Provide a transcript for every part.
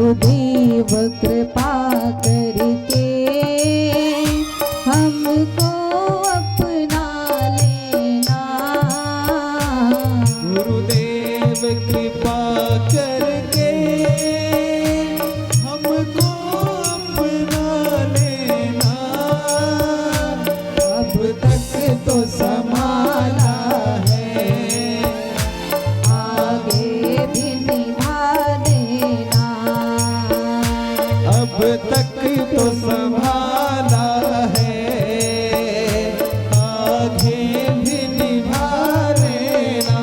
गुरुदेव कृपा करके हमको अपना लेना। गुरुदेव कृपा करके हमको अपना लेना। अब तक तो संभाला है, आगे भी निभा देना। अब तक तो संभाला है, आगे भी निभा लेना।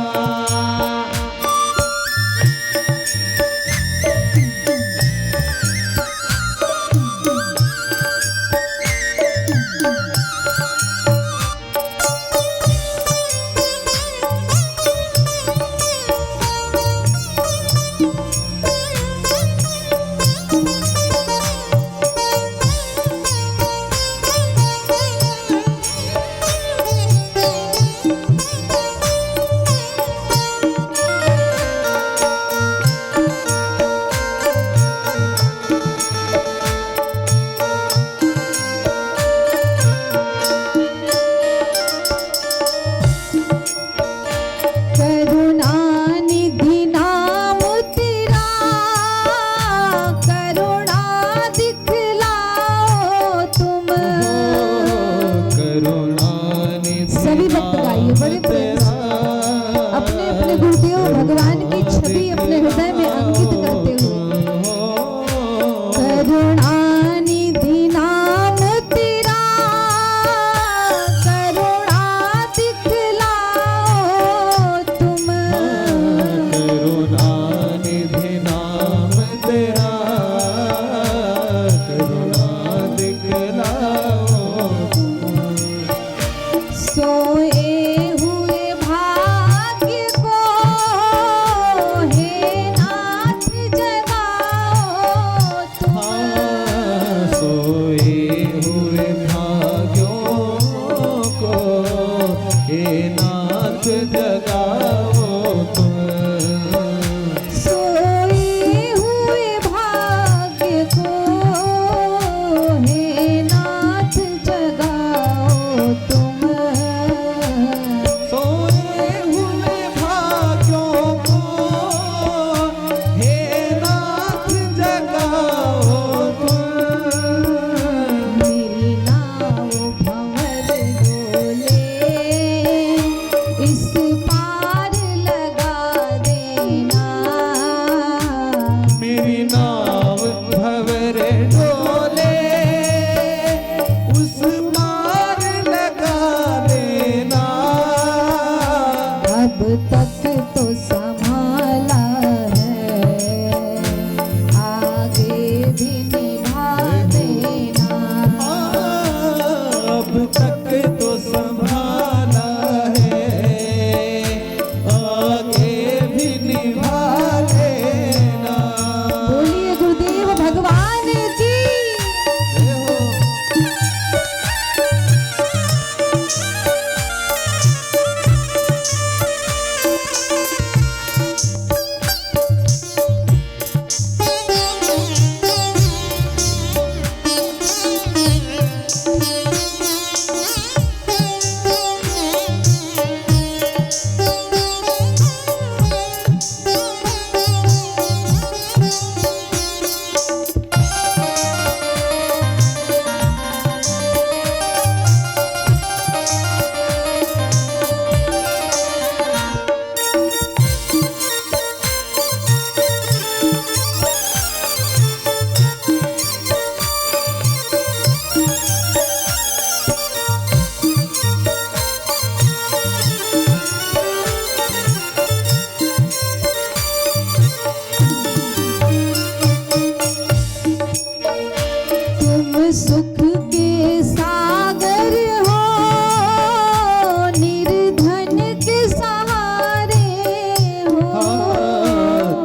करुणानिधि नाम तेरा, करुणा दिखलाओ तुम। करुणानिधि सभी भक्त गाइए बड़े प्रेम से। अपने अपने गुरुदेव भगवान की छवि अपने हृदय में अंकित करते हुए। करुणानिधि नाम तेरा, करुणा दिखलाओ तुम। करुणानिधि नाम तेरा, करुणा दिखलाओ। सोए हुए भाग्य को हे नाथ जगाओ तुम। सोए हुए भाग्यों को हे नाथ जगाओ तुम। सोए हुए भाग्य को हे नाथ जगाओ तुम। सोए हुए भाग्यों को हे नाथ जगाओ तुम। मेरी नाव भंवर डोले, इस पार लगा देना। मेरी नाव भंवर डोले, उस पार लगा देना। अब तक तो संभाला है, आगे भी निभा देना। अब तक तो संभाला है, आगे भी निभा लेना। बोलिए गुरुदेव भगवान की। जय हो। तुम सुख के सागर हो, निर्धन के सहारे हो।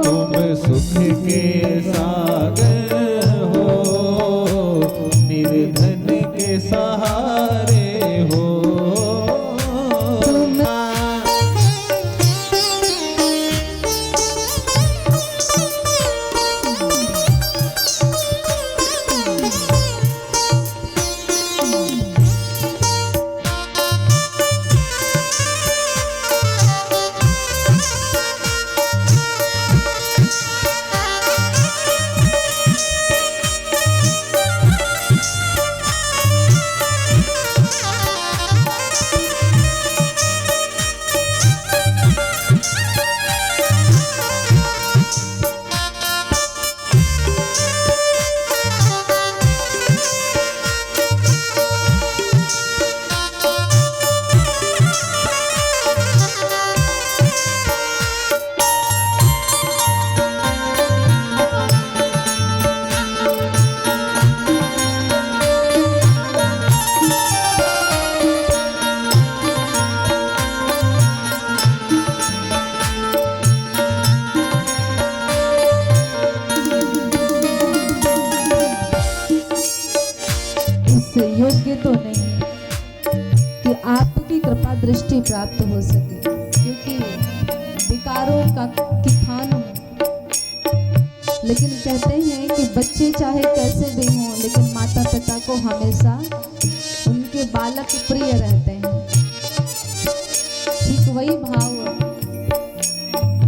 तुम सुख के सागर हो, निर्धन के सहारे हो। तुम योग्य तो नहीं कि आपकी कृपा दृष्टि प्राप्त हो सके, क्योंकि विकारों का की खान हूं। लेकिन कहते हैं कि बच्चे चाहे कैसे भी हों, लेकिन माता पिता को हमेशा उनके बालक प्रिय रहते हैं। ठीक वही भाव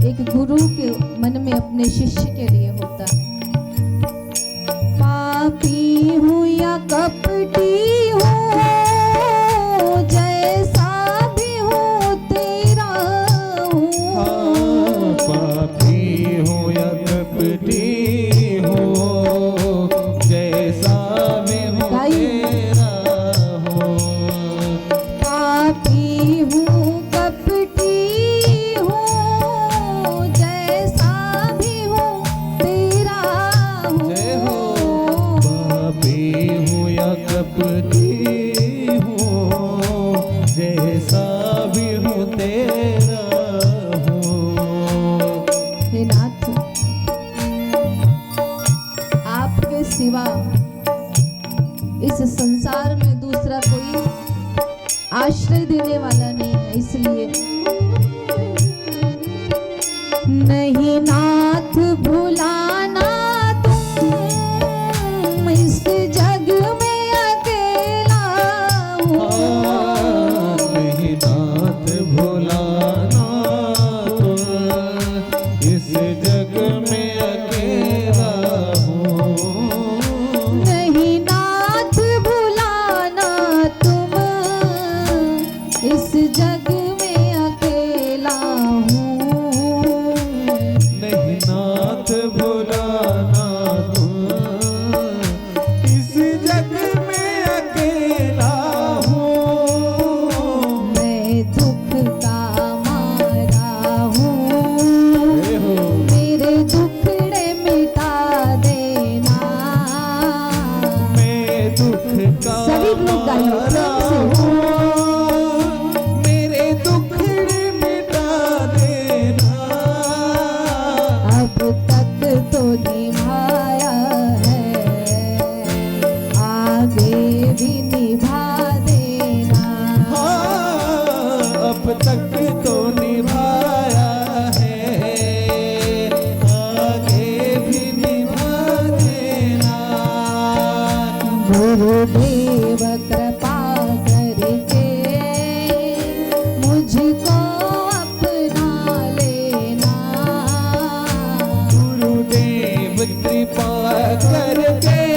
एक गुरु के मन में अपने शिष्य के लिए होता है। पापी हूँ या कपटी हूँ, जैसा भी हूँ तेरा हूँ। पापी हूँ या कपटी हूँ, जैसा भी हूँ तेरा हूँ। पापी हूँ कपटी हूँ, जैसा भी हूँ तेरा जय हो। हूँ। पापी हूँ या कपटी हूँ, जैसा भी हूँ तेरा हूँ। हे नाथ, आपके सिवा इस संसार में दूसरा कोई आश्रय देने वाला नहीं है, इसलिए नहीं नाथ भुलाना तुम इस जग में अकेला हो। नहीं नाथ भुलाना तुम इस जग में अकेला हूँ। नहीं नाथ भुलाना तुम इस जग में अकेला हूँ। नहीं नाथ भुलाना तुम इस जग में अकेला हूँ। मैं दुख का मारा हूँ, जय हो। मेरे दुखड़े मिटा देना। मैं दुख का सभी लोग गाइए प्रेम से। मेरे दुखड़े मिटा देना। अब तक तो निभाया है, आगे भी निभा देना। हाँ, अब तक तो निभाया है, आगे भी निभा देना। गुरुदेव कृपा करके मुझको अपना लेना। गुरुदेव कृपा करके